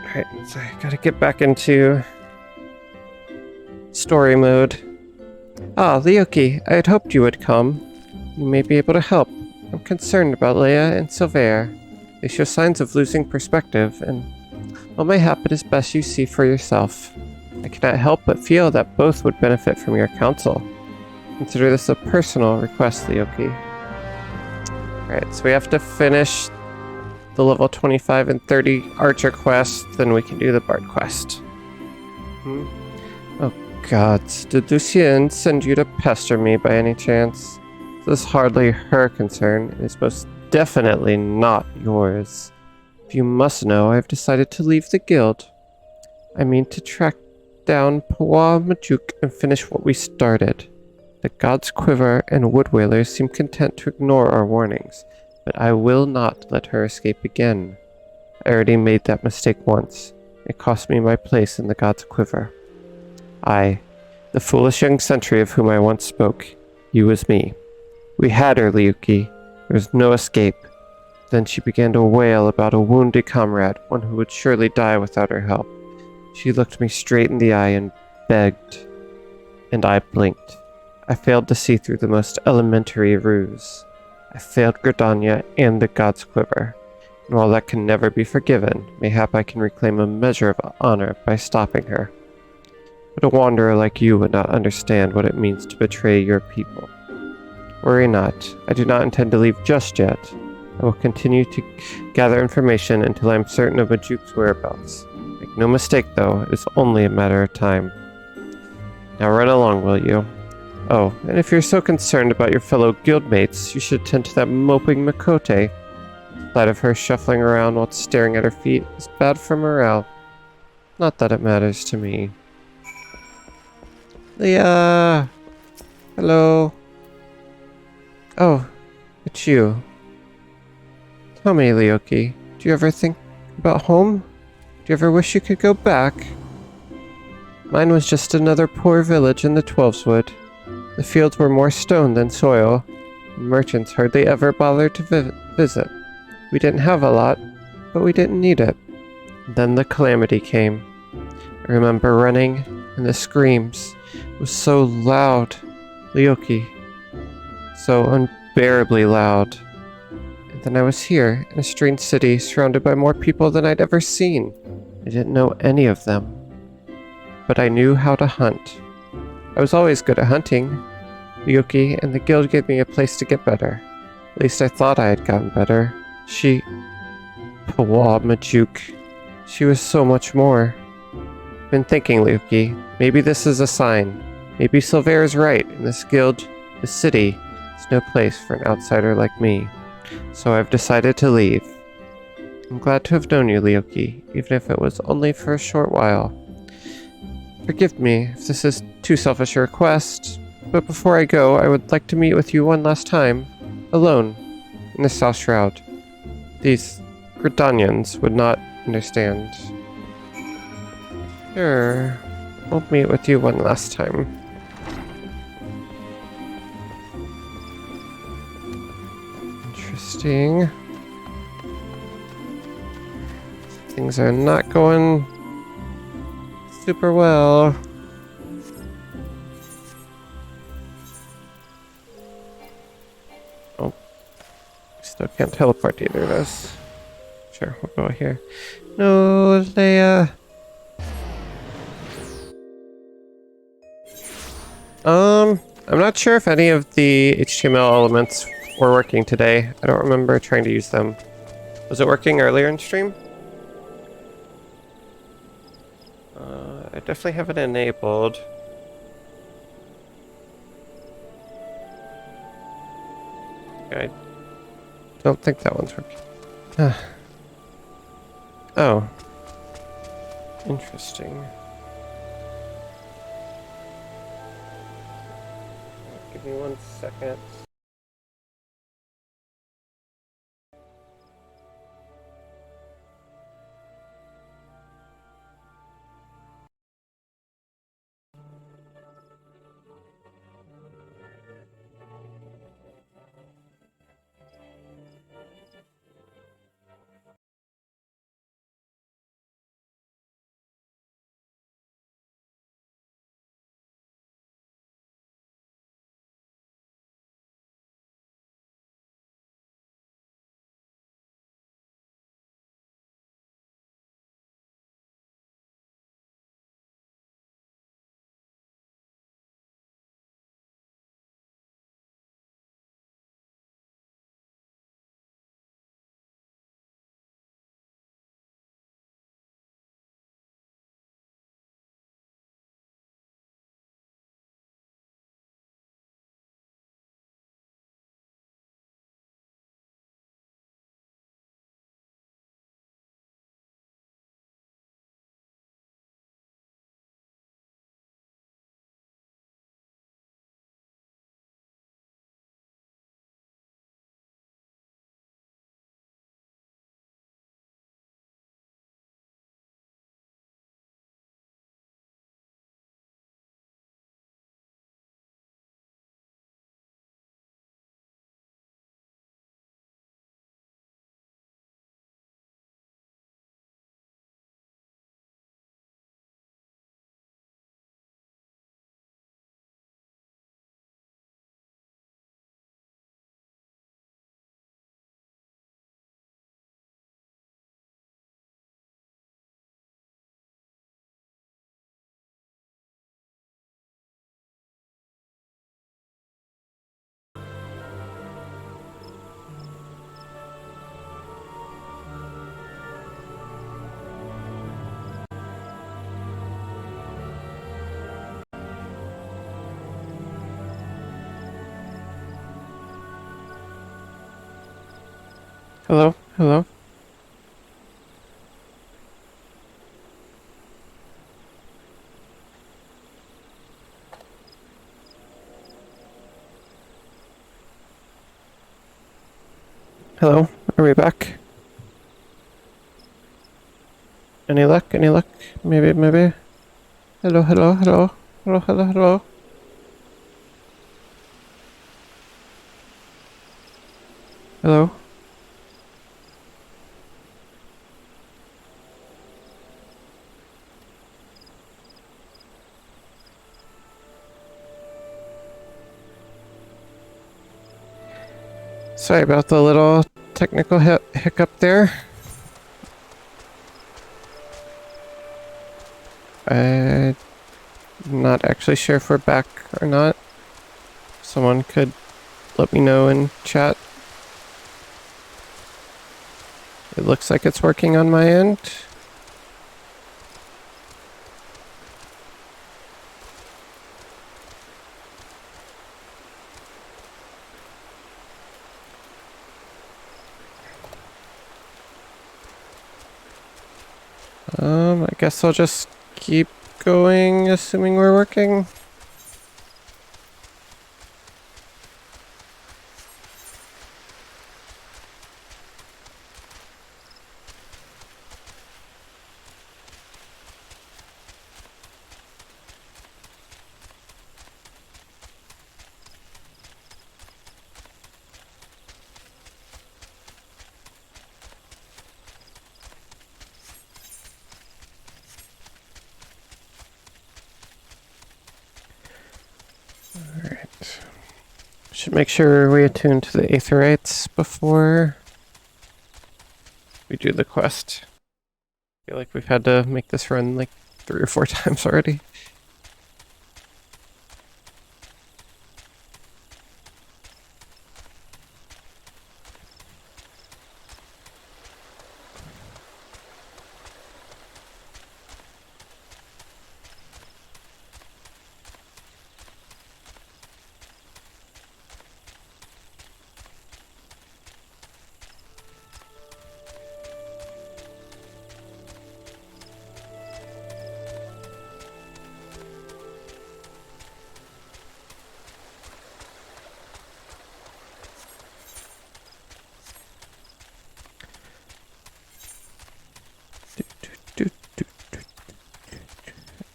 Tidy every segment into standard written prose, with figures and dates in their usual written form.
Alright, so I gotta get back into story mode. Ah, Liokki, I had hoped you would come. You may be able to help. I'm concerned about Leia and Silvere. They show signs of losing perspective, and while mayhap it is best you see for yourself. I cannot help but feel that both would benefit from your counsel. Consider this a personal request, Liokki. Alright, so we have to finish the level 25 and 30 Archer quest, then we can do the Bard quest. Oh god, did Lucien send you to pester me by any chance? This is hardly her concern. It is most definitely not yours. If you must know, I have decided to leave the guild. I mean to track down Pawa Majuk and finish what we started. The God's Quiver and Wood Whalers seem content to ignore our warnings, but I will not let her escape again. I already made that mistake once. It cost me my place in the God's Quiver. I, the foolish young sentry of whom I once spoke, he was me. We had her, Liokki. There was no escape. Then she began to wail about a wounded comrade, one who would surely die without her help. She looked me straight in the eye and begged, and I blinked. I failed to see through the most elementary ruse. I failed Gridania and the God's Quiver, and while that can never be forgiven, mayhap I can reclaim a measure of honor by stopping her. But a wanderer like you would not understand what it means to betray your people. Worry not, I do not intend to leave just yet. I will continue to gather information until I am certain of Majuk's whereabouts. Make no mistake though, it is only a matter of time. Now run along, will you? Oh, and if you're so concerned about your fellow guildmates, you should attend to that moping Makote. The sight of her shuffling around while staring at her feet is bad for morale. Not that it matters to me. Leia! Hello. Oh, it's you. Tell me, Liokki, do you ever think about home? Do you ever wish you could go back? Mine was just another poor village in the Twelveswood. The fields were more stone than soil, and merchants hardly ever bothered to visit. We didn't have a lot, but we didn't need it. Then the calamity came. I remember running, and the screams. It was so loud, Liokki. So unbearably loud. And then I was here, in a strange city, surrounded by more people than I'd ever seen. I didn't know any of them. But I knew how to hunt. I was always good at hunting, Liokki, and the guild gave me a place to get better. At least I thought I had gotten better. Pawa Majuk. She was so much more. I've been thinking, Liokki, maybe this is a sign. Maybe Silvere is right, and this guild, this city, is no place for an outsider like me. So I've decided to leave. I'm glad to have known you, Liokki, even if it was only for a short while. Forgive me if this is too selfish a request, but before I go, I would like to meet with you one last time, alone, in the South Shroud. These Gridanians would not understand. Sure, I'll meet with you one last time. Interesting. Things are not going super well. Oh. Still can't teleport either of us. Sure, we'll go here. No, Leia. I'm not sure if any of the HTML elements were working today. I don't remember trying to use them. Was it working earlier in stream? I definitely have it enabled. I don't think that one's working. Oh. Interesting. Give me 1 second. Hello? Hello? Hello? Are we back? Any luck? Any luck? Maybe, maybe? Hello, hello, hello? Hello, hello, hello? Hello? Sorry about the little technical hiccup there. I'm not actually sure if we're back or not. Someone could let me know in chat. It looks like it's working on my end. I guess I'll just keep going, assuming we're working. Alright. Should make sure we attune to the aetherites before we do the quest. I feel like we've had to make this run like 3 or 4 times already.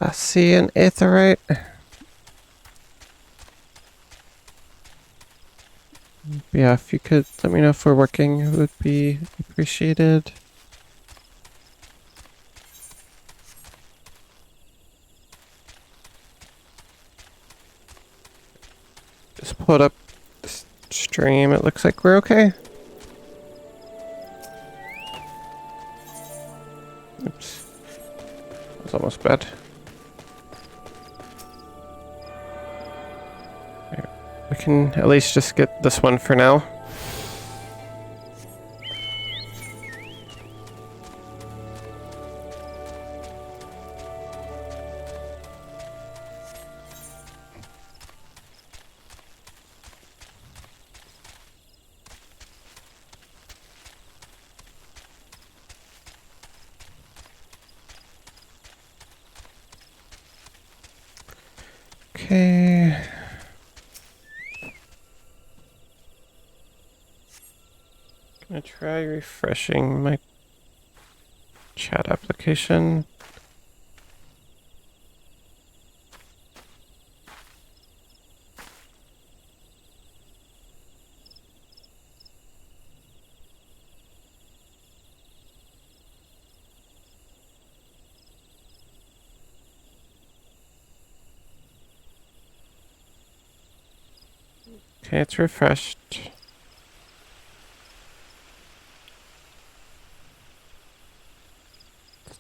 I see an aetherite. Yeah, if you could let me know if we're working, it would be appreciated. Just pulled up this stream. It looks like we're okay. Oops. That was almost bad. We can at least just get this one for now. Okay. Gonna try refreshing my chat application. Okay, it's refreshed.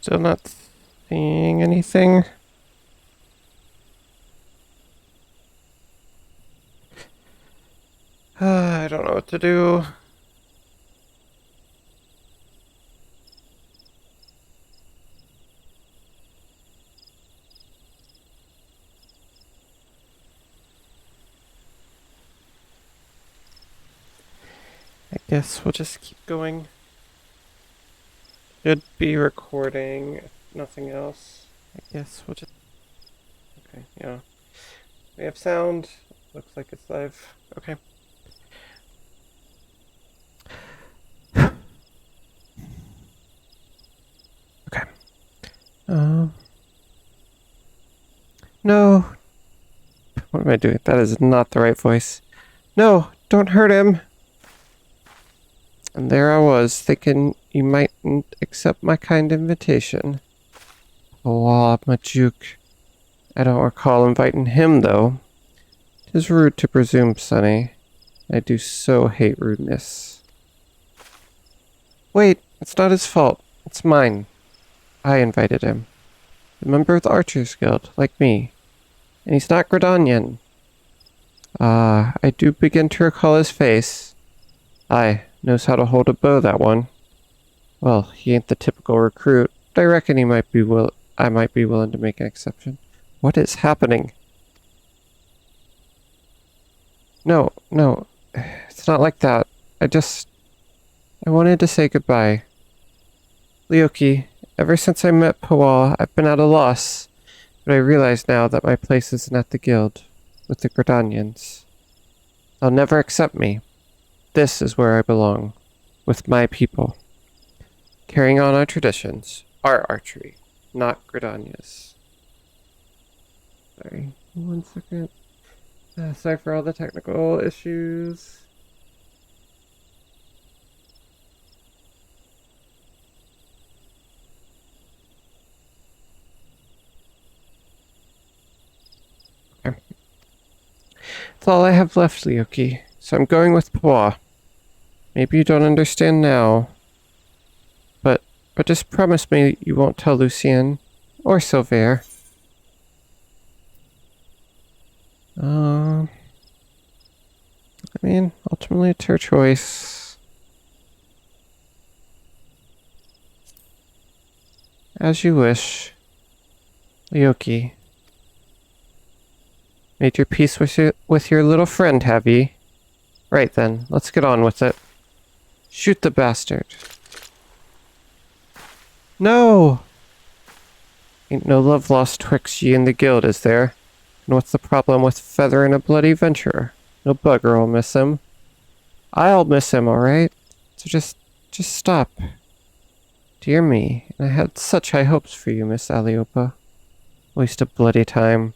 Still not seeing anything. I don't know what to do. I guess we'll just keep going. Should be recording, if nothing else. I guess we'll just... Okay, yeah. We have sound. Looks like it's live. Okay. Okay. No. What am I doing? That is not the right voice. No, don't hurt him. And there I was, thinking you mightn't accept my kind invitation. Oh, Majuk. I don't recall inviting him, though. 'Tis rude to presume, Sonny. I do so hate rudeness. Wait, it's not his fault. It's mine. I invited him. A member of the Archers Guild, like me. And he's not Gridanian. Ah, I do begin to recall his face. Aye, knows how to hold a bow, that one. Well, he ain't the typical recruit, but I reckon I might be willing to make an exception. What is happening? No, it's not like that. I wanted to say goodbye. Liokki, ever since I met Pawa, I've been at a loss, but I realize now that my place isn't at the guild, with the Gridanians. They'll never accept me. This is where I belong, with my people. Carrying on our traditions, our archery, not Gridania's. Sorry, 1 second. Sorry for all the technical issues. Okay. That's all I have left, Liokki, so I'm going with Pawa. Maybe you don't understand now, but just promise me you won't tell Lucien or Silver. I mean, ultimately it's her choice. As you wish. Liokki. Made your peace with your little friend, have ye? Right then, let's get on with it. Shoot the bastard. No! Ain't no love lost twixt ye and the guild, is there? And what's the problem with feathering a bloody venturer? No bugger will miss him. I'll miss him, alright? So just stop. Dear me, and I had such high hopes for you, Miss Aliopa. Waste of bloody time.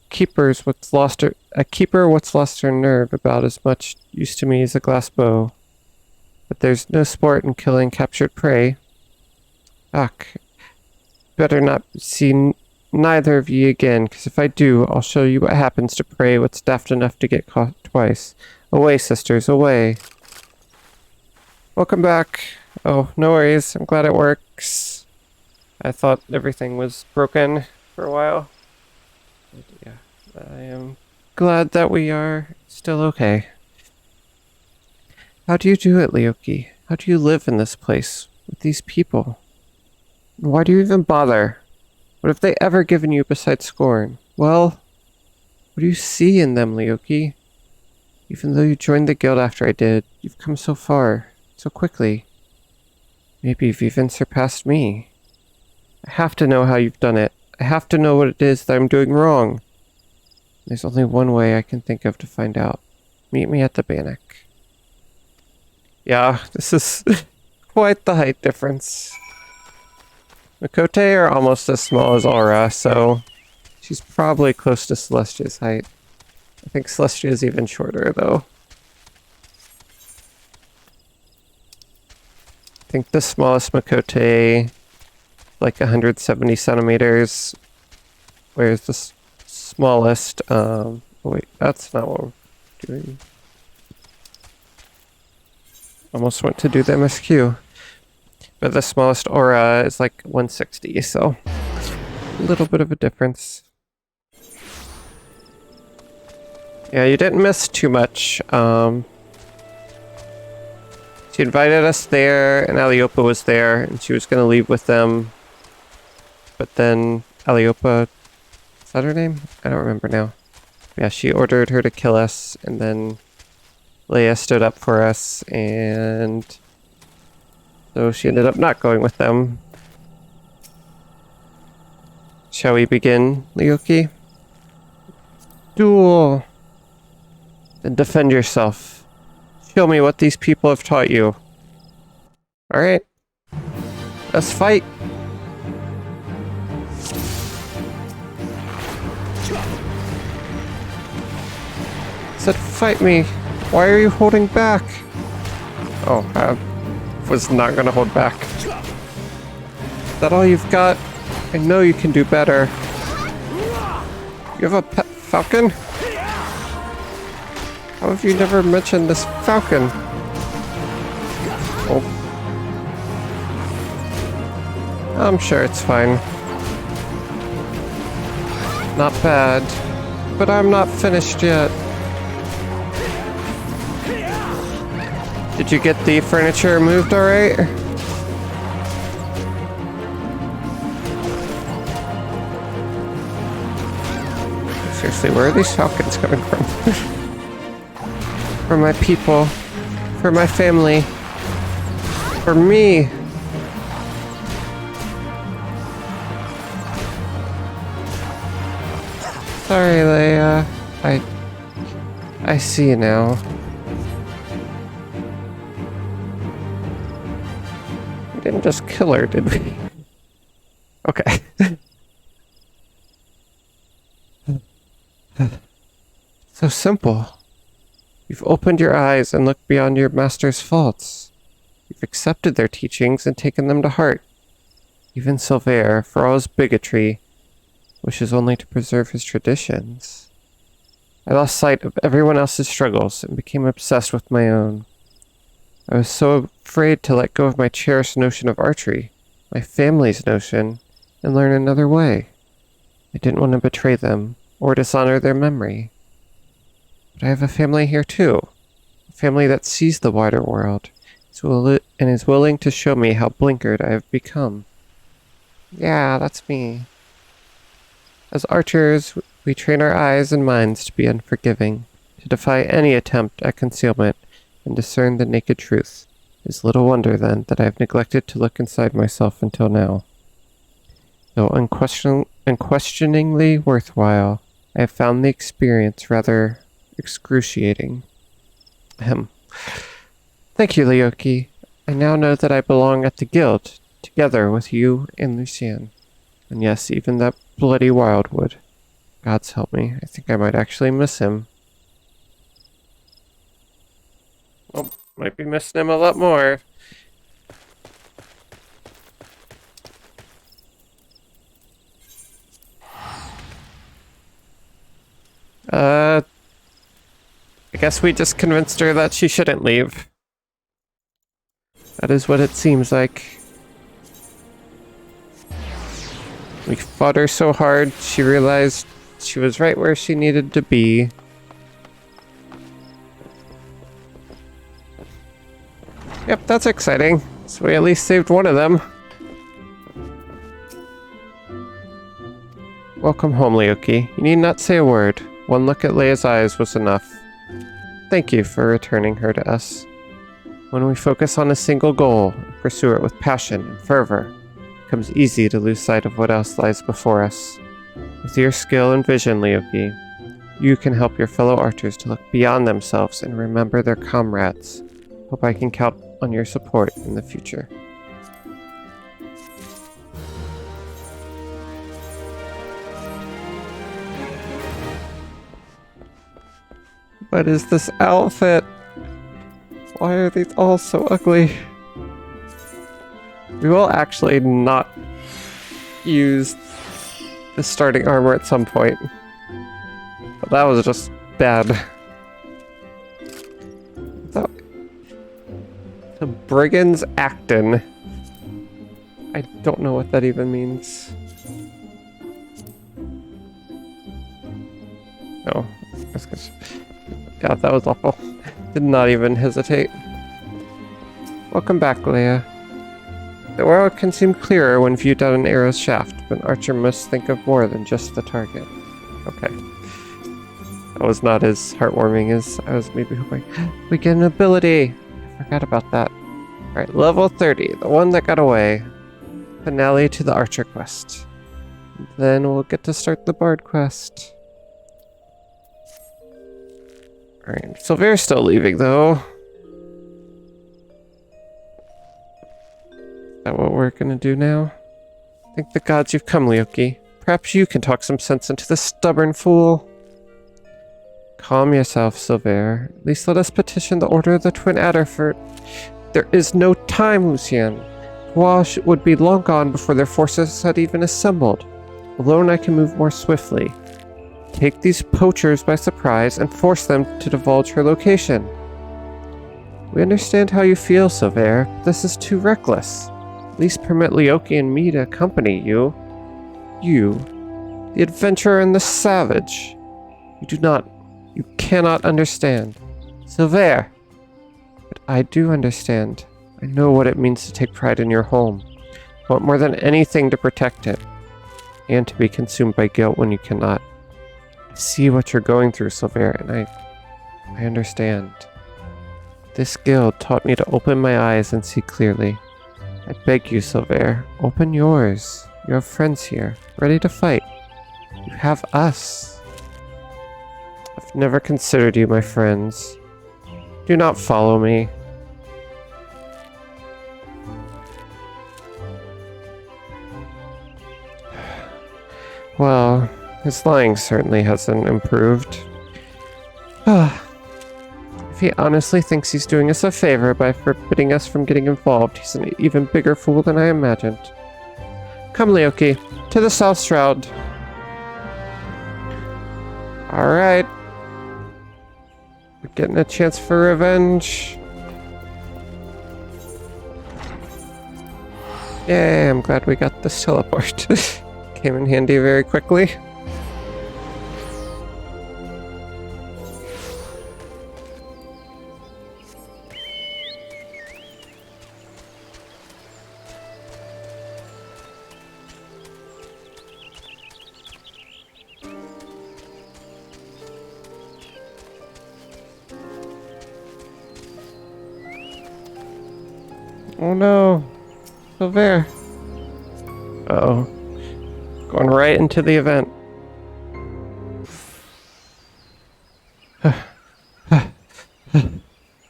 A keeper what's lost her nerve about as much use to me as a glass bow. But there's no sport in killing captured prey. Ach, better not see neither of ye again, 'cause if I do, I'll show you what happens to prey what's daft enough to get caught twice. Away, sisters, away. Welcome back. Oh, no worries. I'm glad it works. I thought everything was broken for a while. But yeah, I am glad that we are still okay. How do you do it, Liokki? How do you live in this place with these people? Why do you even bother? What have they ever given you besides scorn? Well, what do you see in them, Liokki? Even though you joined the guild after I did, you've come so far, so quickly. Maybe you've even surpassed me. I have to know how you've done it. I have to know what it is that I'm doing wrong. There's only one way I can think of to find out. Meet me at the Bannock. Yeah, this is quite the height difference. Makote are almost as small as Aura, so she's probably close to Celestia's height. I think Celestia is even shorter, though. I think the smallest Makote, like 170 centimeters, whereas the smallest, wait, that's not what we're doing. Almost went to do the MSQ. But the smallest Aura is like 160, so a little bit of a difference. Yeah, you didn't miss too much. She invited us there, and Aliopa was there, and she was going to leave with them. But then Aliopa, is that her name? I don't remember now. Yeah, she ordered her to kill us, and then Leia stood up for us, and so she ended up not going with them. Shall we begin, Liokki? Duel! Then defend yourself. Show me what these people have taught you. Alright. Let's fight! Said fight me. Why are you holding back? Oh, I was not gonna hold back. Is that all you've got? I know you can do better. You have a pet falcon? How have you never mentioned this falcon? Oh. I'm sure it's fine. Not bad. But I'm not finished yet. Did you get the furniture moved alright? Seriously, where are these falcons coming from? For my people. For my family. For me. Sorry, Leia. I see you now. We didn't just kill her, did we? Okay. So simple. You've opened your eyes and looked beyond your master's faults. You've accepted their teachings and taken them to heart. Even Silver, for all his bigotry, wishes only to preserve his traditions. I lost sight of everyone else's struggles and became obsessed with my own. I was so afraid to let go of my cherished notion of archery, my family's notion, and learn another way. I didn't want to betray them or dishonor their memory. But I have a family here too, a family that sees the wider world and is willing to show me how blinkered I have become. Yeah, that's me. As archers, we train our eyes and minds to be unforgiving, to defy any attempt at concealment, and discern the naked truth. It is little wonder, then, that I have neglected to look inside myself until now. Though unquestioningly worthwhile, I have found the experience rather excruciating. Ahem. Thank you, Liokki. I now know that I belong at the guild, together with you and Lucienne. And yes, even that bloody Wildwood. God's help me, I think I might actually miss him. Oh, might be missing him a lot more. I guess we just convinced her that she shouldn't leave. That is what it seems like. We fought her so hard, she realized she was right where she needed to be. Yep, that's exciting. So we at least saved one of them. Welcome home, Liokki. You need not say a word. One look at Leia's eyes was enough. Thank you for returning her to us. When we focus on a single goal and pursue it with passion and fervor, it becomes easy to lose sight of what else lies before us. With your skill and vision, Liokki, you can help your fellow archers to look beyond themselves and remember their comrades. Hope I can count on your support in the future. What is this outfit? Why are these all so ugly? We will actually not use the starting armor at some point. But that was just bad. The Brigand's Acton. I don't know what that even means. No. Yeah, that was awful. Did not even hesitate. Welcome back, Leia. The world can seem clearer when viewed down an arrow's shaft, but an archer must think of more than just the target. Okay. That was not as heartwarming as I was maybe hoping. We get an ability! I forgot about that. Alright, level 30, the one that got away. Finale to the Archer quest. Then we'll get to start the Bard quest. Alright, Silvera's still leaving though. Is that what we're gonna do now? Thank the gods you've come, Liokki. Perhaps you can talk some sense into this stubborn fool. Calm yourself, Silver. At least let us petition the Order of the Twin Adder for... There is no time, Lucien. Gouache would be long gone before their forces had even assembled. Alone I can move more swiftly. Take these poachers by surprise and force them to divulge her location. We understand how you feel, Silver, but this is too reckless. At least permit Liokki and me to accompany you. You, the adventurer and the savage. You cannot understand. Silver! But I do understand. I know what it means to take pride in your home. I want more than anything to protect it. And to be consumed by guilt when you cannot. I see what you're going through, Silver, and I understand. This guild taught me to open my eyes and see clearly. I beg you, Silver, open yours. You have friends here, ready to fight. You have us. I've never considered you my friends. Do not follow me. Well, his lying certainly hasn't improved. If he honestly thinks he's doing us a favor by forbidding us from getting involved, he's an even bigger fool than I imagined. Come, Liokki, to the South Shroud. Alright. We're getting a chance for revenge. Yay, I'm glad we got this teleport. Came in handy very quickly. Oh no, Silver. Uh-oh. Going right into the event.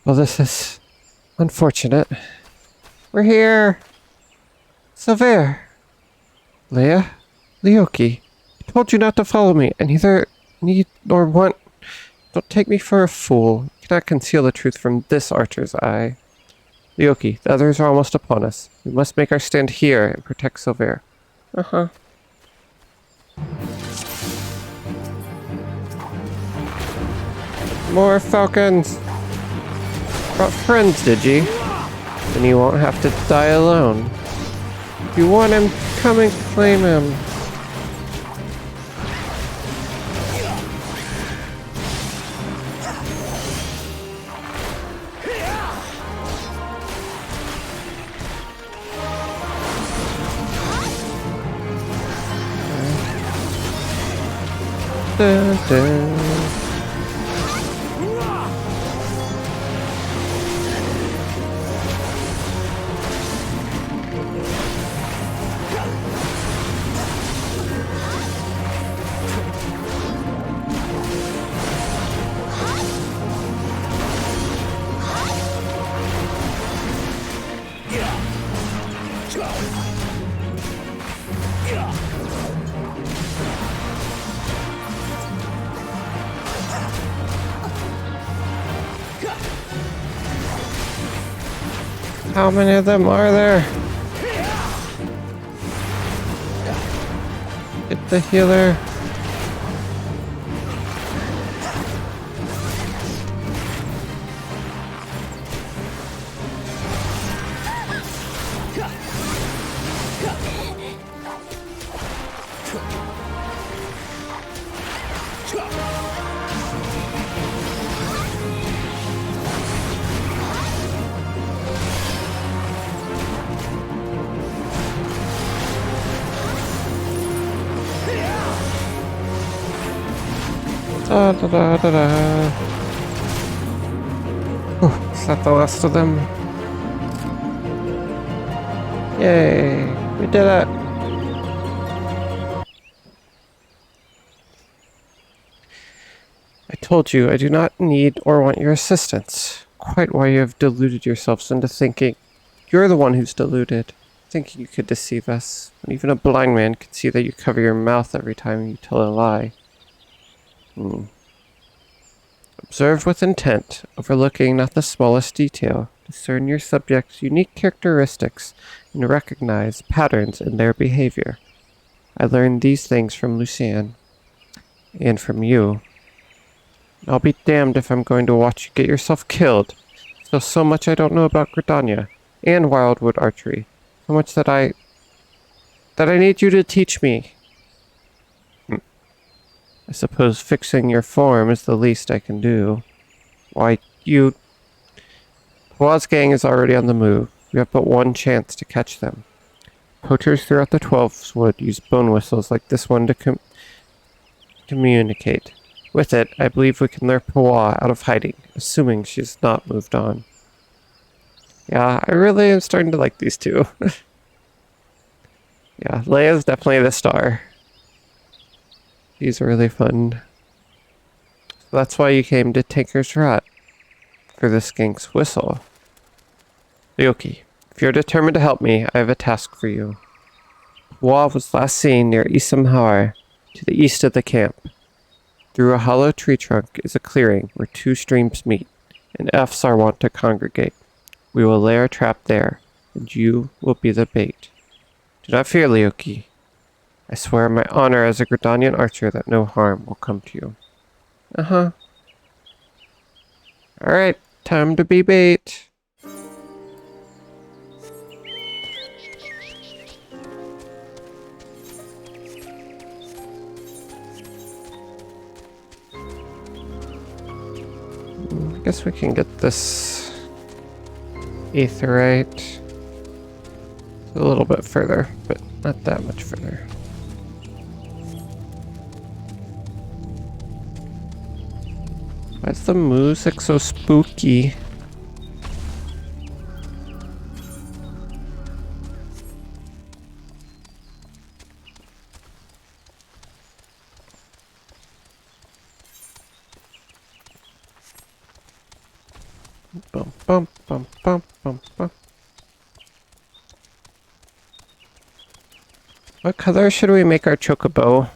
Well, this is unfortunate. We're here. Silver. Leia? Liokki. I told you not to follow me. I neither need nor want... Don't take me for a fool. You cannot conceal the truth from this archer's eye. Liokki, the others are almost upon us. We must make our stand here and protect Silver. Uh-huh. More falcons! Brought friends, did you? Then you won't have to die alone. If you want him, come and claim him. Dun, dun. How many of them are there? Get the healer. Da, da, da, da, da. Oh, is that the last of them? Yay, we did it. I told you I do not need or want your assistance. Quite why you have deluded yourselves into thinking. You're the one who's deluded, thinking you could deceive us, when even a blind man could see that you cover your mouth every time you tell a lie. Observe with intent, overlooking not the smallest detail. Discern your subject's unique characteristics and recognize patterns in their behavior. I learned these things from Lucienne, and from you. I'll be damned if I'm going to watch you get yourself killed. So much I don't know about Gridania and wildwood archery. So much that I need you to teach me. I suppose fixing your form is the least I can do. Why, Hua's gang is already on the move. You have but one chance to catch them. Poachers throughout the Twelves would use bone whistles like this one to communicate. With it, I believe we can lure Hua out of hiding, assuming she's not moved on. Yeah, I really am starting to like these two. Yeah, Leia's definitely the star. These are really fun. So that's why you came to Tinker's Rut. For the Skink's Whistle. Liokki, if you're determined to help me, I have a task for you. Hua was last seen near Isamhar, to the east of the camp. Through a hollow tree trunk is a clearing where two streams meet, and F's are wont to congregate. We will lay our trap there, and you will be the bait. Do not fear, Liokki. I swear on my honor as a Gridanian archer that no harm will come to you. Alright, time to be bait. I guess we can get this aetheryte a little bit further, but not that much further. Why is the music so spooky? Bum, bum, bum, bum, bum, bum. What color should we make our chocobo?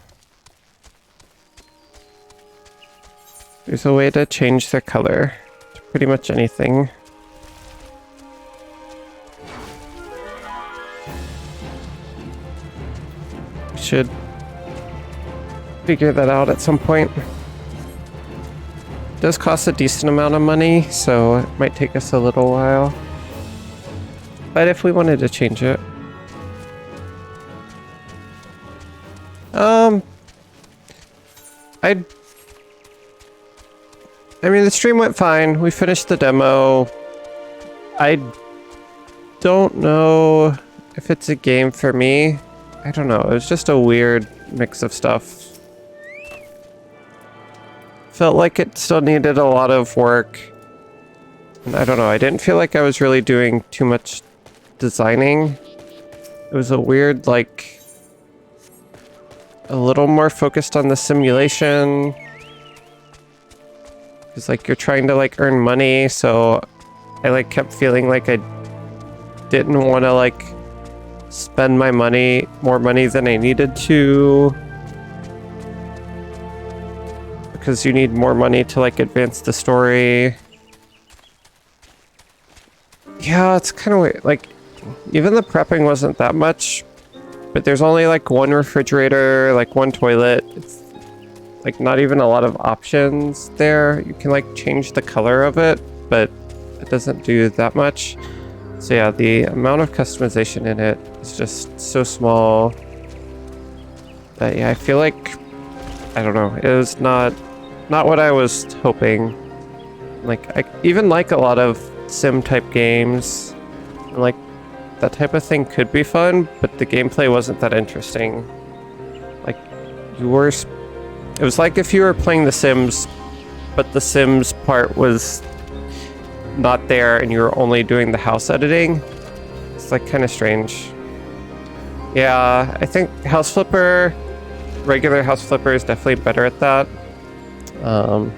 There's a way to change their color to pretty much anything. Should figure that out at some point. It does cost a decent amount of money, so it might take us a little while. But if we wanted to change it. I mean, the stream went fine. We finished the demo. I don't know if it's a game for me. I don't know. It was just a weird mix of stuff. Felt like it still needed a lot of work. And I don't know. I didn't feel like I was really doing too much designing. It was a weird, like, a little more focused on the simulation. Because, like, you're trying to, like, earn money, so I, like, kept feeling like I didn't want to, like, spend my money, more money than I needed to. Because you need more money to, like, advance the story. Yeah, it's kind of weird. Like, even the prepping wasn't that much, but there's only, like, one refrigerator, like, one toilet. It's like not even a lot of options there. You can like change the color of it, but it doesn't do that much. So yeah, the amount of customization in it is just so small that yeah, I feel like, I don't know, it was not what I was hoping. Like, I even like a lot of sim type games, and like that type of thing could be fun, but the gameplay wasn't that interesting. Like, you were It was like if you were playing The Sims, but The Sims part was not there and you were only doing the house editing. It's like kind of strange. Yeah, I think House Flipper, regular House Flipper is definitely better at that. And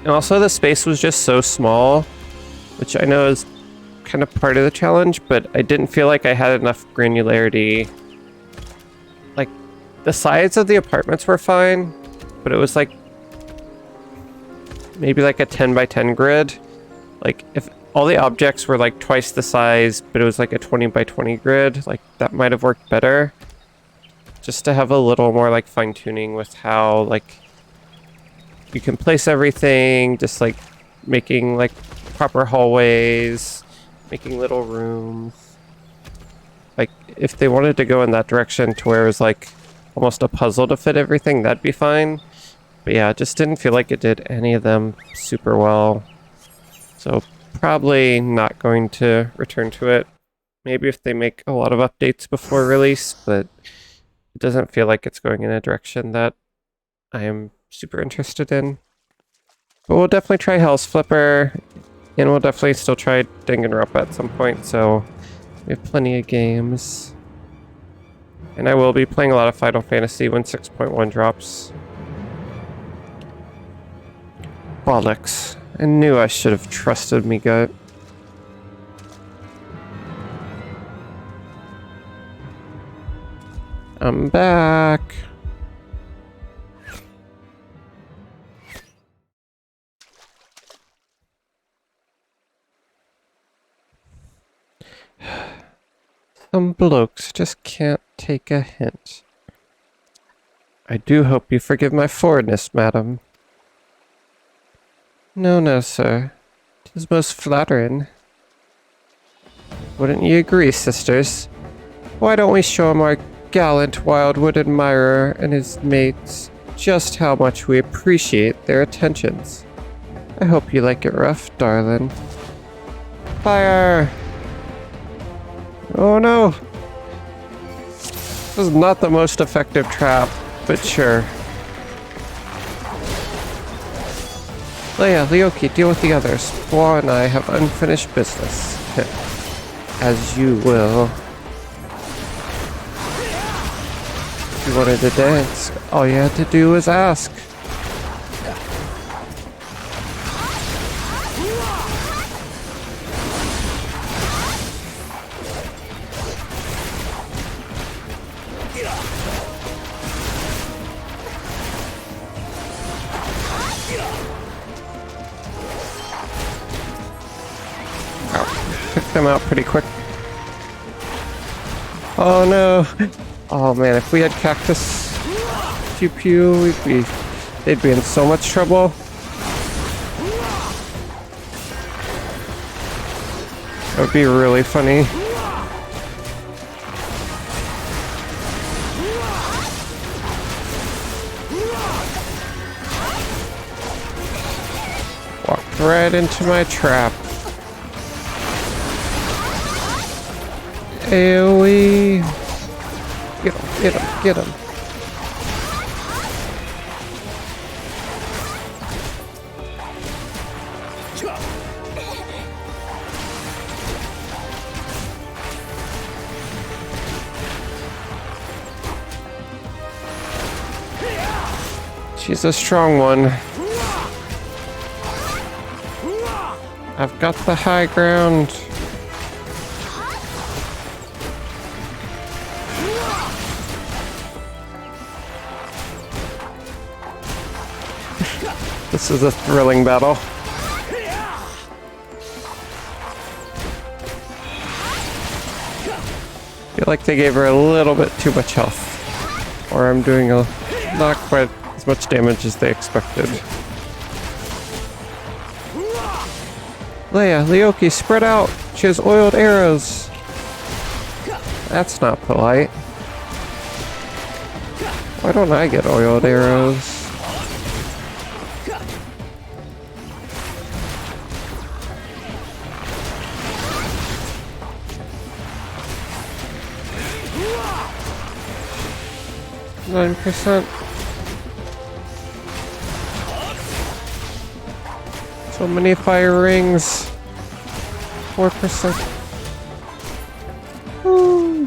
also the space was just so small, which I know is kind of part of the challenge, but I didn't feel like I had enough granularity. Like, the sides of the apartments were fine, but it was like maybe like a 10 by 10 grid. Like, if all the objects were like twice the size, but it was like a 20 by 20 grid, like that might have worked better. Just to have a little more like fine tuning with how like you can place everything, just like making like proper hallways, making little rooms. Like if they wanted to go in that direction to where it was like almost a puzzle to fit everything, that'd be fine. But yeah, it just didn't feel like it did any of them super well. So probably not going to return to it. Maybe if they make a lot of updates before release, but it doesn't feel like it's going in a direction that I am super interested in. But we'll definitely try Hell's Flipper, and we'll definitely still try Danganronpa at some point, so we have plenty of games. And I will be playing a lot of Final Fantasy when 6.1 drops. Bollocks. I knew I should have trusted me gut. I'm back. Some blokes just can't take a hint. I do hope you forgive my forwardness, madam. No, no, sir. 'Tis most flattering. Wouldn't you agree, sisters? Why don't we show him our gallant Wildwood admirer and his mates just how much we appreciate their attentions? I hope you like it rough, darling. Fire! Oh no! This is not the most effective trap, but sure. Leia, Liokki, deal with the others. Bois and I have unfinished business. As you will. If you wanted to dance, all you had to do was ask. Them out pretty quick. Oh no! Oh man, if we had Cactus Pew Pew, they'd be in so much trouble. That would be really funny. Walked right into my trap. AoE! Get him, get him, get him. She's a strong one. I've got the high ground. This is a thrilling battle. I feel like they gave her a little bit too much health. Or I'm doing not quite as much damage as they expected. Leia, Liokki, spread out! She has oiled arrows! That's not polite. Why don't I get oiled arrows? %. So many fire rings. 4%. Woo.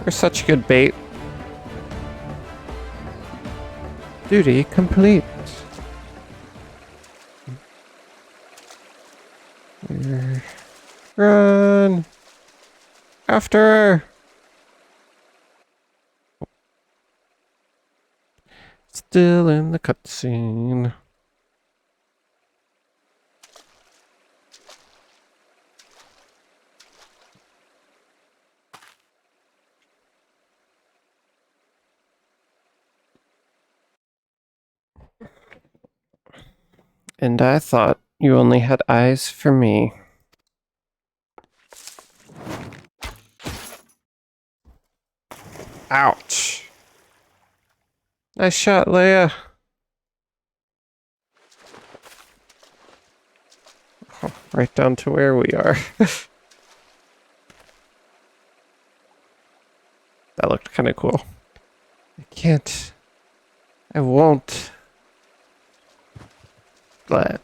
You're such good bait. Duty complete. Run! After her! Still in the cutscene. And I thought you only had eyes for me. Ouch. Nice shot, Leia. Oh, right down to where we are. That looked kind of cool. I can't. I won't. But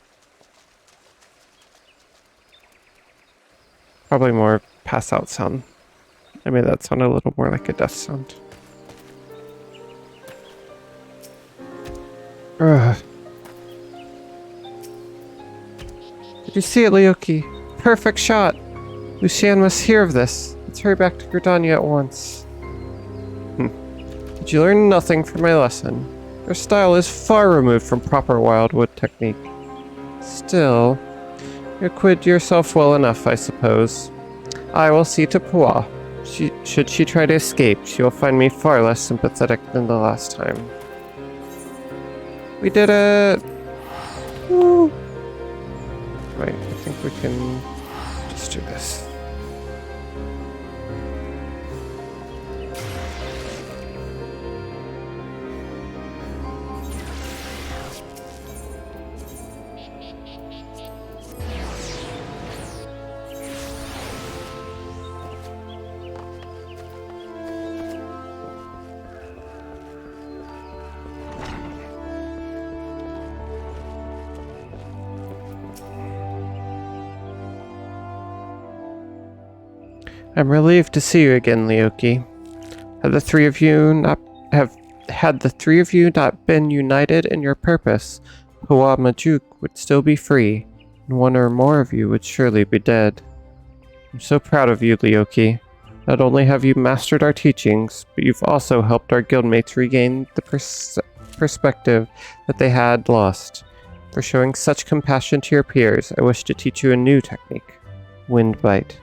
probably more pass out sound. I made that sound a little more like a death sound. Ugh. Did you see it, Liokki? Perfect shot! Lucian must hear of this. Let's hurry back to Gridania at once. Did you learn nothing from my lesson? Your style is far removed from proper wildwood technique. Still, you acquitted yourself well enough, I suppose. I will see to Pua. Should she try to escape, she will find me far less sympathetic than the last time. We did it! Woo! Wait, I think we can just do this. I'm relieved to see you again, Liokki. Had the three of you not been united in your purpose, Pua Majuk would still be free, and one or more of you would surely be dead. I'm so proud of you, Liokki. Not only have you mastered our teachings, but you've also helped our guildmates regain the perspective that they had lost. For showing such compassion to your peers, I wish to teach you a new technique, Wind Bite.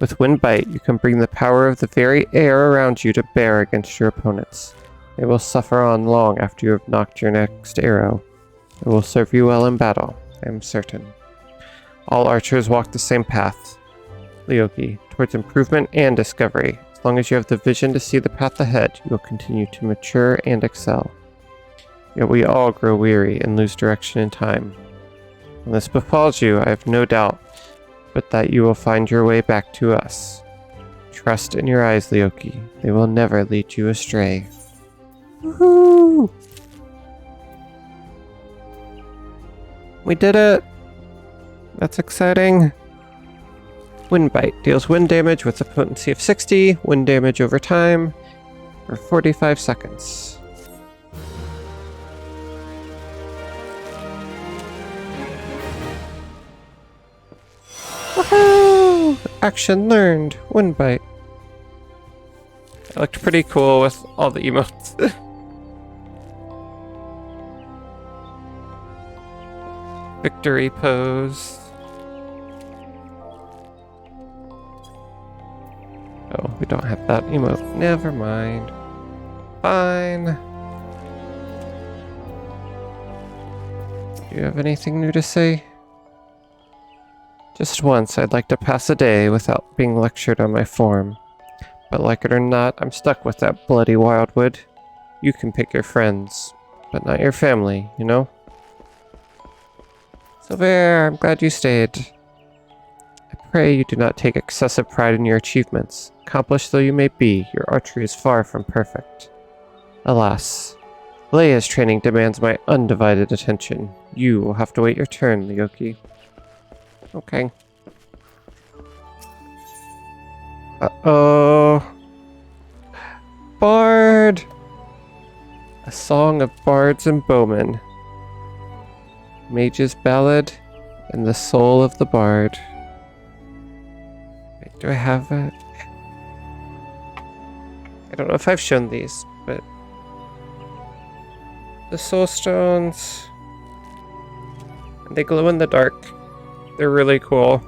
With Wind Bite, you can bring the power of the very air around you to bear against your opponents. They will suffer on long after you have knocked your next arrow. It will serve you well in battle, I am certain. All archers walk the same path, Liokki, towards improvement and discovery. As long as you have the vision to see the path ahead, you will continue to mature and excel. Yet we all grow weary and lose direction in time. When this befalls you, I have no doubt but that you will find your way back to us. Trust in your eyes, Liokki. They will never lead you astray. Woohoo! We did it! That's exciting. Wind Bite deals wind damage with a potency of 60, wind damage over time, for 45 seconds. Woohoo! Action learned. Wind Bite. It looked pretty cool with all the emotes. Victory pose. Oh, we don't have that emote. Never mind. Fine. Do you have anything new to say? Just once, I'd like to pass a day without being lectured on my form. But like it or not, I'm stuck with that bloody wildwood. You can pick your friends, but not your family, you know? Silver, I'm glad you stayed. I pray you do not take excessive pride in your achievements. Accomplished though you may be, your archery is far from perfect. Alas, Leia's training demands my undivided attention. You will have to wait your turn, Liokki. Okay. Uh-oh. Bard! A song of bards and bowmen. Mage's Ballad and the Soul of the Bard. Wait, do I have it? I don't know if I've shown these, but the soul stones, they glow in the dark. They're really cool.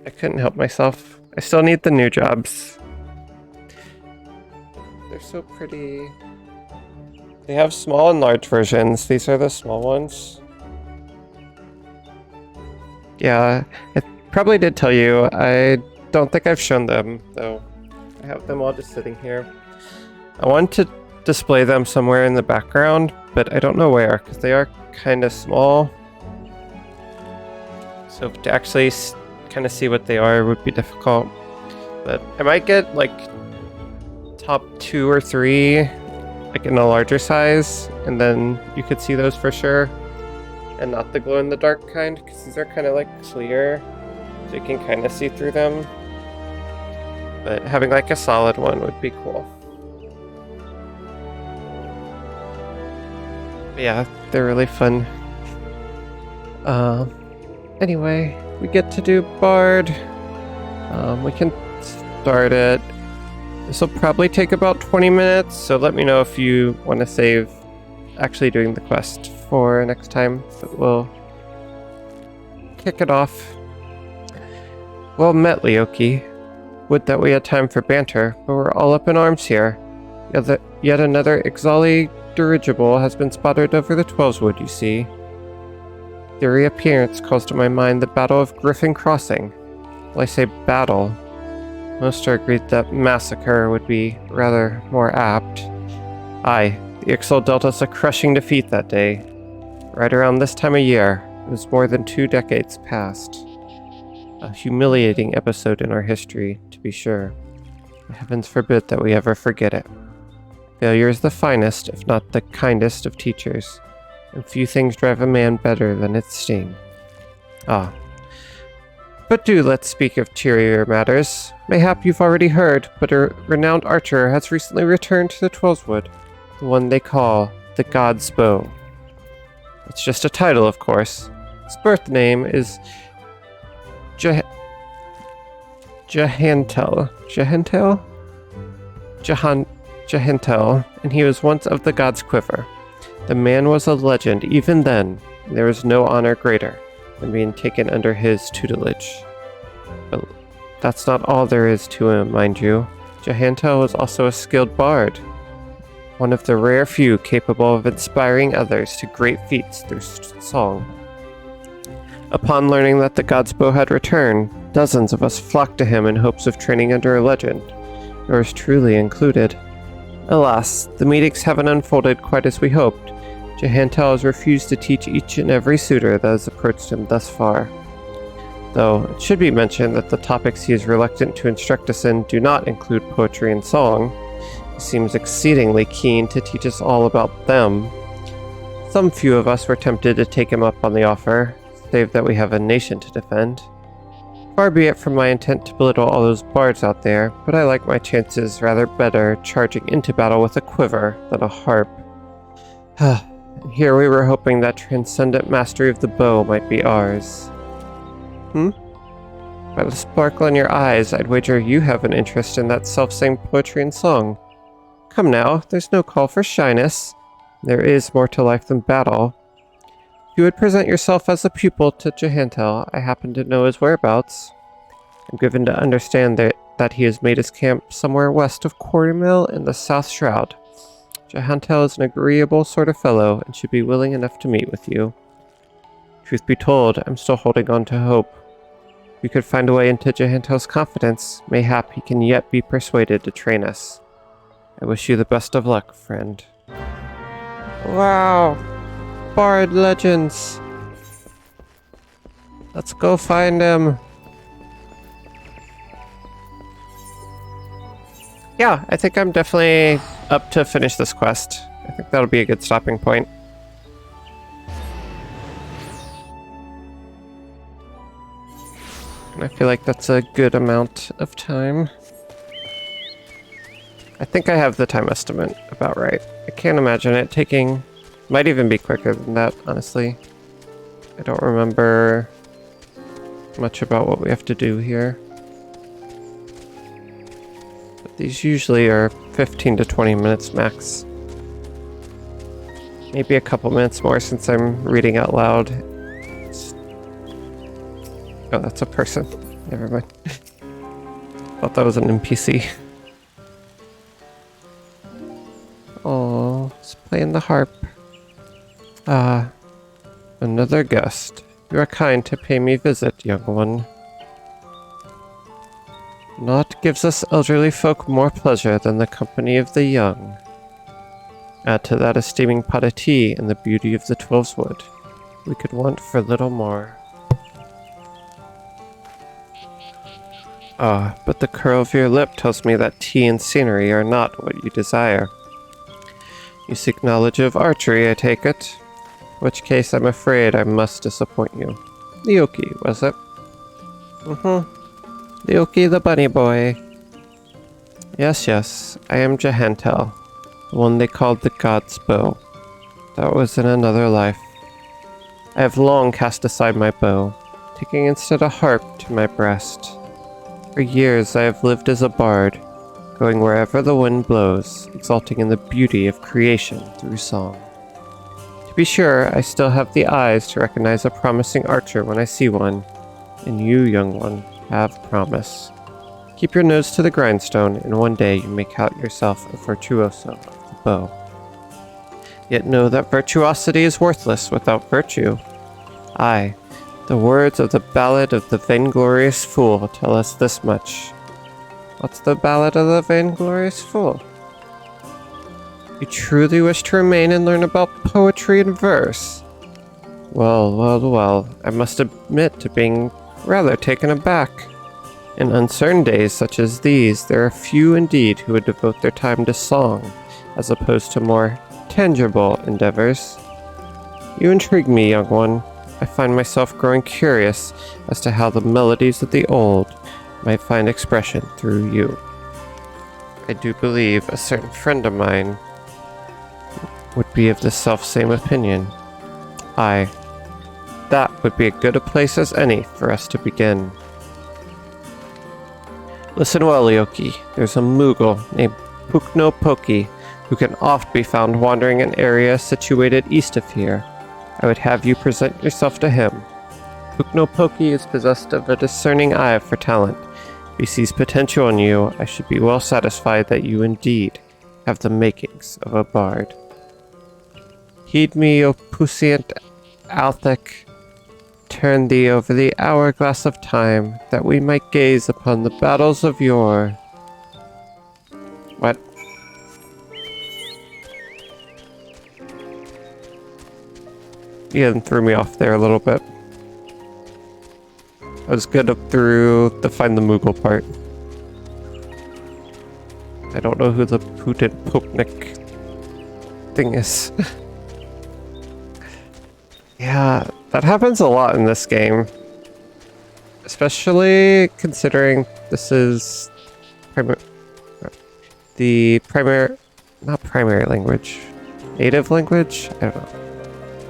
I couldn't help myself. I still need the new jobs. They're so pretty. They have small and large versions. These are the small ones. Yeah, I probably did tell you. I don't think I've shown them, though. I have them all just sitting here. I want to display them somewhere in the background, but I don't know where, because they are kind of small. So to actually kind of see what they are would be difficult. But I might get, like, top 2 or 3, like, in a larger size, and then you could see those for sure. And not the glow-in-the-dark kind, because these are kind of, like, clear, so you can kind of see through them. But having, like, a solid one would be cool. But yeah, they're really fun. Anyway, we get to do Bard. We can start it. This will probably take about 20 minutes, so let me know if you want to save actually doing the quest for next time. So we'll kick it off. Well met, Liokki. Would that we had time for banter, but we're all up in arms here. Yet another Ixali dirigible has been spotted over the Twelveswood, you see. The reappearance calls to my mind the Battle of Griffin Crossing. Well, I say battle. Most are agreed that massacre would be rather more apt. Aye, the Ixal dealt us a crushing defeat that day. Right around this time of year, it was more than 2 decades past. A humiliating episode in our history, to be sure. Heavens forbid that we ever forget it. Failure is the finest, if not the kindest, of teachers, and few things drive a man better than its sting. Ah. But do let's speak of cheerier matters. Mayhap you've already heard, but a renowned archer has recently returned to the Twelveswood, the one they call the God's Bow. It's just a title, of course. His birth name is Jahantel, and he was once of the God's Quiver. The man was a legend even then, and there was no honor greater than being taken under his tutelage. But that's not all there is to him, mind you. Jahantel was also a skilled bard, one of the rare few capable of inspiring others to great feats through song. Upon learning that the God's Bow had returned, dozens of us flocked to him in hopes of training under a legend, yours truly included. Alas, the meetings haven't unfolded quite as we hoped. Jahantel has refused to teach each and every suitor that has approached him thus far. Though, it should be mentioned that the topics he is reluctant to instruct us in do not include poetry and song. He seems exceedingly keen to teach us all about them. Some few of us were tempted to take him up on the offer, save that we have a nation to defend. Far be it from my intent to belittle all those bards out there, but I like my chances rather better charging into battle with a quiver than a harp. Here we were hoping that transcendent mastery of the bow might be ours. By the sparkle in your eyes, I'd wager you have an interest in that self-same poetry and song. Come now, there's no call for shyness. There is more to life than battle. If you would present yourself as a pupil to Jahantel, I happen to know his whereabouts. I'm given to understand that he has made his camp somewhere west of Quarrymill in the South Shroud. Jahantel is an agreeable sort of fellow, and should be willing enough to meet with you. Truth be told, I'm still holding on to hope. If we could find a way into Jahantel's confidence, mayhap he can yet be persuaded to train us. I wish you the best of luck, friend. Wow! Bard legends! Let's go find him! Yeah, I think I'm definitely up to finish this quest. I think that'll be a good stopping point. And I feel like that's a good amount of time. I think I have the time estimate about right. I can't imagine it taking... Might even be quicker than that, honestly. I don't remember much about what we have to do here. But these usually are 15 to 20 minutes max. Maybe a couple minutes more since I'm reading out loud. Oh, that's a person. Never mind. Thought that was an NPC. Oh, it's playing the harp. Ah, another guest. You are kind to pay me visit, young one. Naught gives us elderly folk more pleasure than the company of the young. Add to that a steaming pot of tea and the beauty of the 12's wood. We could want for little more. Ah, but the curl of your lip tells me that tea and scenery are not what you desire. You seek knowledge of archery, I take it. In which case, I'm afraid I must disappoint you. Liokki, was it? Liokki the bunny boy. Yes, I am Jahantel, the one they called the God's Bow. That was in another life. I have long cast aside my bow, taking instead a harp to my breast. For years I have lived as a bard, going wherever the wind blows, exulting in the beauty of creation through song. To be sure, I still have the eyes to recognize a promising archer when I see one, and you, young one, have promise. Keep your nose to the grindstone, and one day you may count yourself a virtuoso of the bow. Yet know that virtuosity is worthless without virtue. Aye, the words of the Ballad of the Vainglorious Fool tell us this much. What's the Ballad of the Vainglorious Fool? You truly wish to remain and learn about poetry and verse? Well, I must admit to being rather taken aback. In uncertain days such as these, there are few indeed who would devote their time to song, as opposed to more tangible endeavors. You intrigue me, young one. I find myself growing curious as to how the melodies of the old might find expression through you. I do believe a certain friend of mine would be of the self-same opinion. Aye, that would be as good a place as any for us to begin. Listen well, Liokki. There's a Moogle named Pukno-Poki who can oft be found wandering in areas situated east of here. I would have you present yourself to him. Pukno-Poki is possessed of a discerning eye for talent. If he sees potential in you, I should be well satisfied that you indeed have the makings of a bard. Heed me, O puissant Althec. Turn thee over the hourglass of time, that we might gaze upon the battles of yore. What? Yeah, threw me off there a little bit. I was good up through the find the Moogle part. I don't know who the Putin Popnik thing is. Yeah, that happens a lot in this game. Especially considering this is not primary language, native language? I don't know.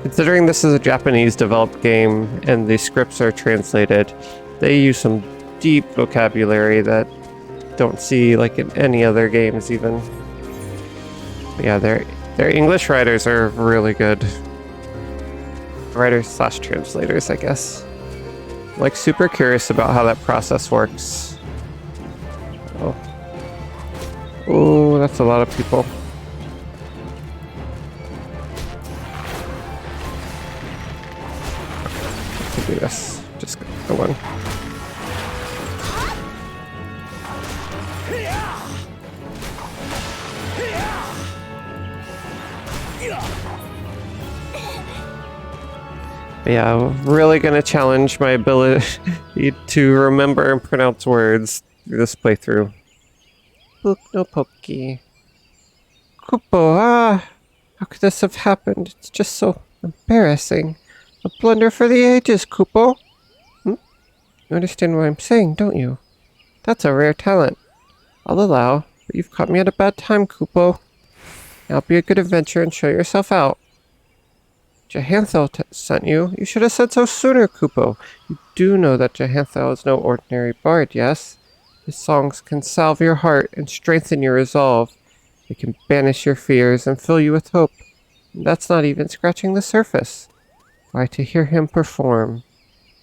Considering this is a Japanese developed game and the scripts are translated, they use some deep vocabulary that don't see like in any other games even. But yeah, their English writers are really good. Writers / translators, I guess. I'm, like, super curious about how that process works. Oh, that's a lot of people. Let's do this. Just go one. Yeah, really gonna challenge my ability to remember and pronounce words through this playthrough. Book no pokey. Kupo, how could this have happened? It's just so embarrassing. A blunder for the ages, Kupo. You understand what I'm saying, don't you? That's a rare talent. I'll allow, but you've caught me at a bad time, Kupo. Now be a good adventurer and show yourself out. Jahanthel sent you. You should have said so sooner, Kupo. You do know that Jahanthel is no ordinary bard, yes? His songs can salve your heart and strengthen your resolve. They can banish your fears and fill you with hope. And that's not even scratching the surface. Why, to hear him perform,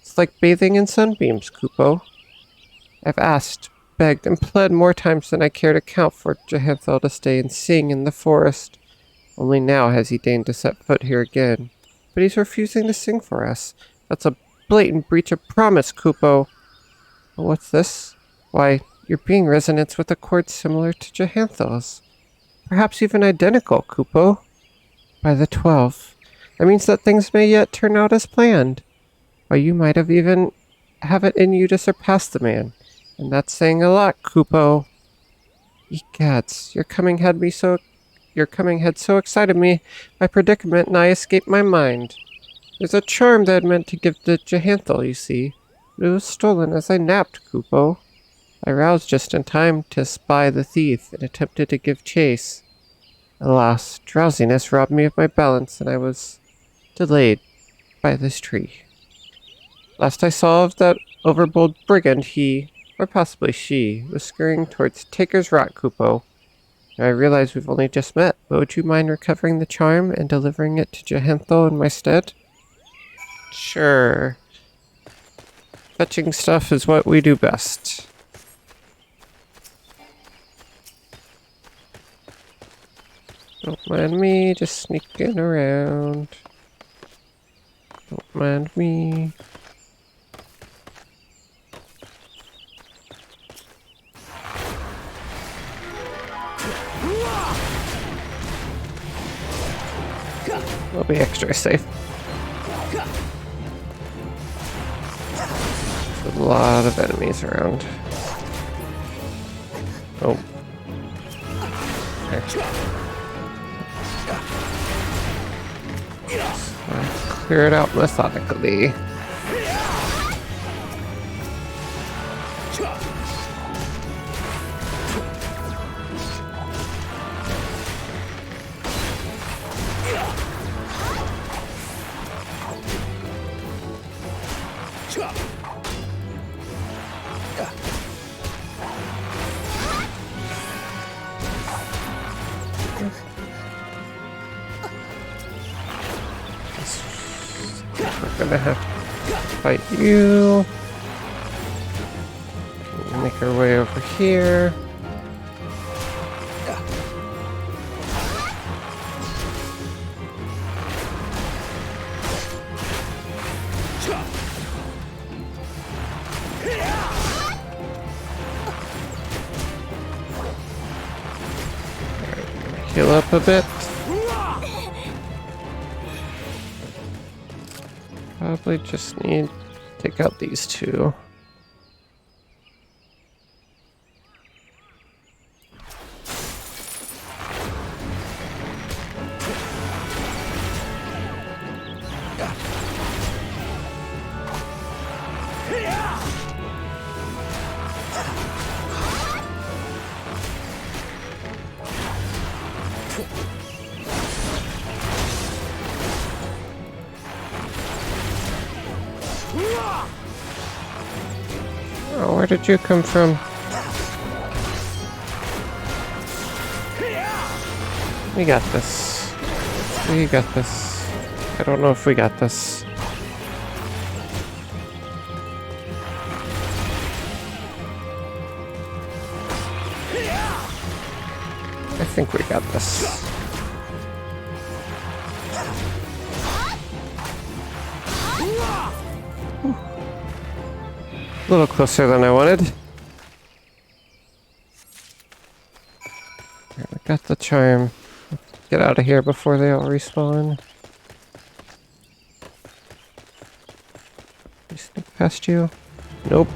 it's like bathing in sunbeams, Kupo. I've asked, begged, and pled more times than I care to count for Jahanthel to stay and sing in the forest. Only now has he deigned to set foot here again. But he's refusing to sing for us. That's a blatant breach of promise, Kupo. Well, what's this? Why, you're being resonance with a chord similar to Jahanthel's. Perhaps even identical, Kupo. By the 12. That means that things may yet turn out as planned. Why, you might have even have it in you to surpass the man. And that's saying a lot, Kupo. Egads, your coming had so excited me, my predicament nigh escaped my mind. There's a charm that I'd meant to give to Jahanthel, you see, but it was stolen as I napped, Kupo. I roused just in time to spy the thief and attempted to give chase. Alas, drowsiness robbed me of my balance, and I was delayed by this tree. Last I saw of that overbold brigand, he, or possibly she, was scurrying towards Taker's Rock, Kupo. I realize we've only just met, but would you mind recovering the charm and delivering it to Jahanthel in my stead? Sure. Fetching stuff is what we do best. Don't mind me, just sneaking around. Don't mind me. We'll be extra safe. There's a lot of enemies around. Oh. Clear it out methodically. We're gonna have to fight you. Make our way over here. Heal up a bit. Probably just need to take out these two. Oh, where did you come from? We got this. We got this. I don't know if we got this. I think we got this. A little closer than I wanted. Right, I got the charm. Get out of here before they all respawn. Can I sneak past you? Nope.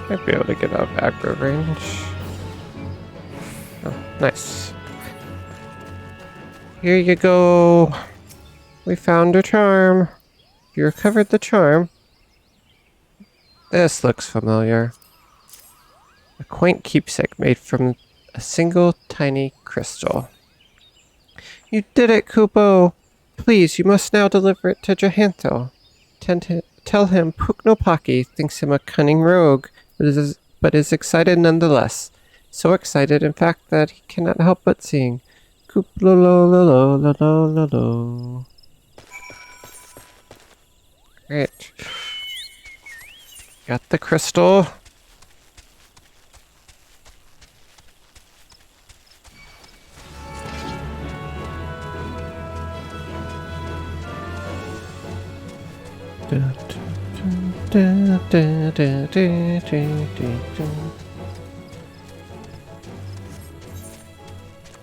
Might be able to get out of aggro range. Oh, nice. Here you go. We found a charm. You recovered the charm. This looks familiar. A quaint keepsake made from a single tiny crystal. You did it, Kupo! Please, you must now deliver it to Johantho. Tell him Puknopaki thinks him a cunning rogue, but is excited nonetheless. So excited, in fact, that he cannot help but sing. Coop-lo-lo-lo-lo-lo-lo-lo-lo. Great. Got the crystal.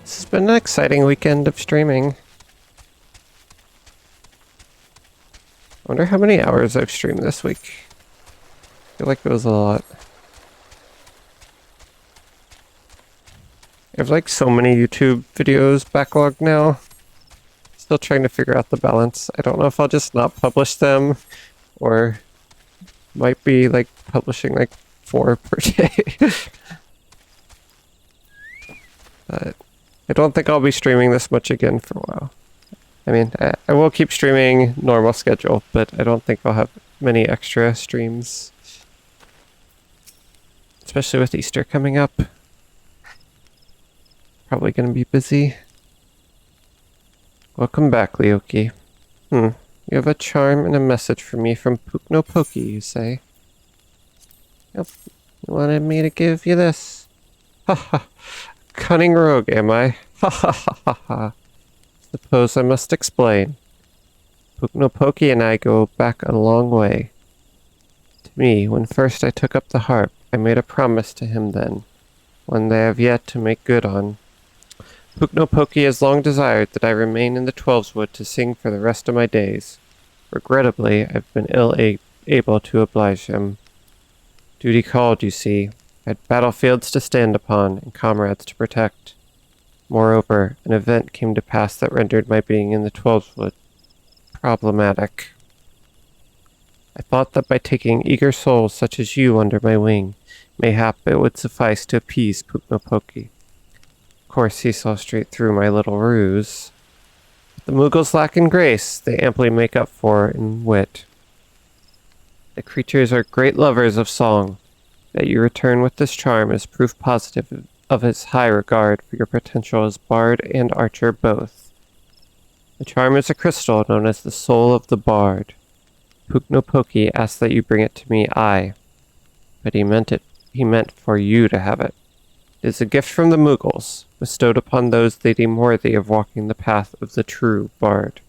This has been an exciting weekend of streaming. I wonder how many hours I've streamed this week. I feel like it was a lot. I have like so many YouTube videos backlogged now. Still trying to figure out the balance. I don't know if I'll just not publish them or might be like publishing like 4 per day. But I don't think I'll be streaming this much again for a while. I mean, I will keep streaming normal schedule, but I don't think I'll have many extra streams. Especially with Easter coming up. Probably gonna be busy. Welcome back, Liokki. You have a charm and a message for me from Puknopoki, you say? Yep. You wanted me to give you this. Ha ha. Cunning rogue, am I? Ha ha ha ha ha. Suppose I must explain. Puknopoki and I go back a long way. To me, when first I took up the harp, I made a promise to him then, one that I have yet to make good on. Puknopoki has long desired that I remain in the Twelveswood to sing for the rest of my days. Regrettably, I've been able to oblige him. Duty called, you see. I had battlefields to stand upon and comrades to protect. Moreover, an event came to pass that rendered my being in the Twelveswood problematic. I thought that by taking eager souls such as you under my wing, mayhap it would suffice to appease Puknopoki. Of course, he saw straight through my little ruse. The Mughals lack in grace, they amply make up for in wit. The creatures are great lovers of song. That you return with this charm is proof positive of his high regard for your potential as bard and archer both. The charm is a crystal known as the soul of the bard. Puknopoki asked that you bring it to me, but he meant for you to have it. It is a gift from the Mughals, bestowed upon those they deem worthy of walking the path of the true bard.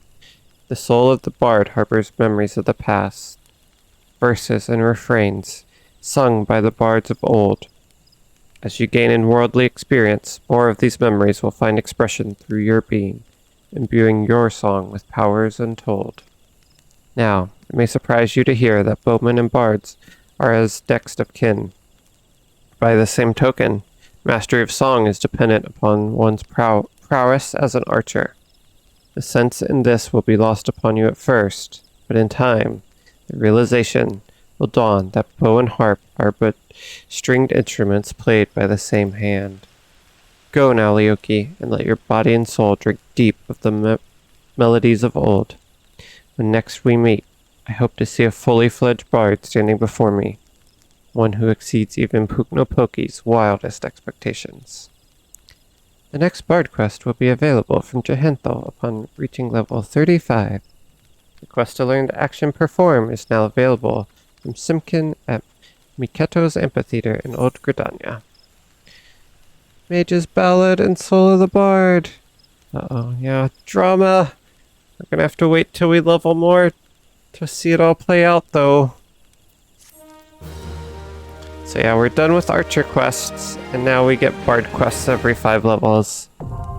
The soul of the bard harbors memories of the past, verses and refrains, sung by the bards of old. As you gain in worldly experience, more of these memories will find expression through your being, imbuing your song with powers untold. Now, it may surprise you to hear that bowmen and bards are as next of kin. By the same token, mastery of song is dependent upon one's prowess as an archer. The sense in this will be lost upon you at first, but in time, the realization will dawn that bow and harp are but stringed instruments played by the same hand. Go now, Liokki, and let your body and soul drink deep of the melodies of old. When next we meet, I hope to see a fully fledged bard standing before me, one who exceeds even Puknopoki's wildest expectations. The next bard quest will be available from Johantho upon reaching level 35. The quest to learn the action perform is now available from Simkin at Miketo's Amphitheater in Old Gridania. Mage's Ballad and Soul of the Bard. Yeah, drama. We're gonna have to wait till we level more to see it all play out, though. So yeah, we're done with Archer quests, and now we get Bard quests every 5 levels.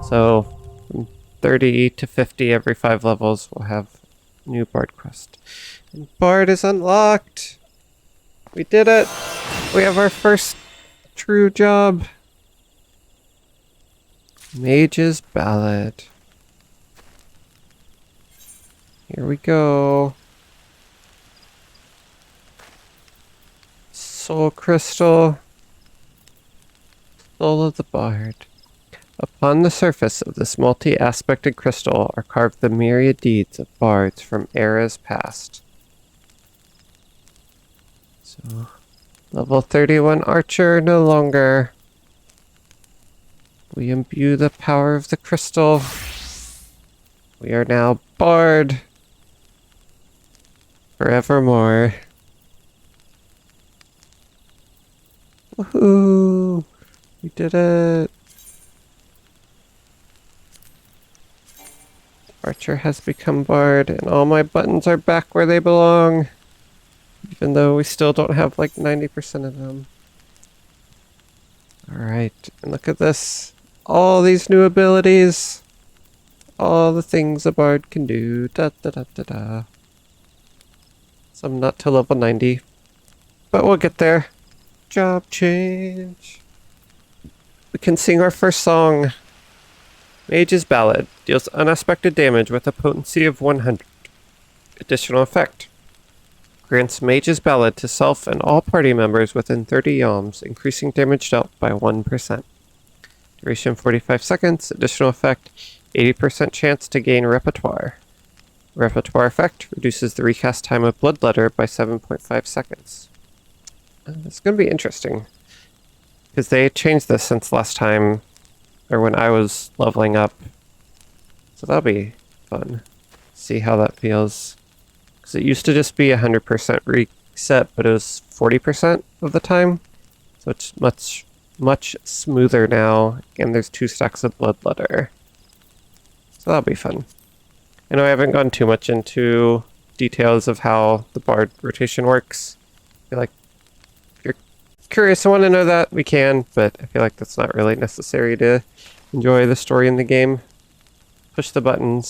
So, from 30 to 50 every 5 levels, we'll have new Bard quest. And Bard is unlocked! We did it! We have our first true job. Mage's Ballad. Here we go. Soul Crystal. Soul of the Bard. Upon the surface of this multi-aspected crystal are carved the myriad deeds of bards from eras past. So, level 31 archer no longer. We imbue the power of the crystal. We are now bard. Forevermore. Woohoo! We did it! Archer has become bard, and all my buttons are back where they belong. Even though we still don't have like 90% of them. Alright, and look at this. All these new abilities. All the things a bard can do. Da da da da da. Some not to level 90. But we'll get there. Job change. We can sing our first song. Mage's Ballad deals unexpected damage with a potency of 100. Additional effect. Grants Mage's Ballad to self and all party members within 30 yalms, increasing damage dealt by 1%. Duration 45 seconds. Additional effect. 80% chance to gain repertoire. Repertoire effect reduces the recast time of Bloodletter by 7.5 seconds. It's going to be interesting. Because they changed this since last time, or when I was leveling up. So that'll be fun. See how that feels. Because it used to just be 100% reset, but it was 40% of the time. So it's much smoother now, and there's 2 stacks of Bloodletter. So that'll be fun. I know I haven't gone too much into details of how the Bard rotation works. I feel like if you're curious and want to know that, we can, but I feel like that's not really necessary to enjoy the story in the game. Push the buttons,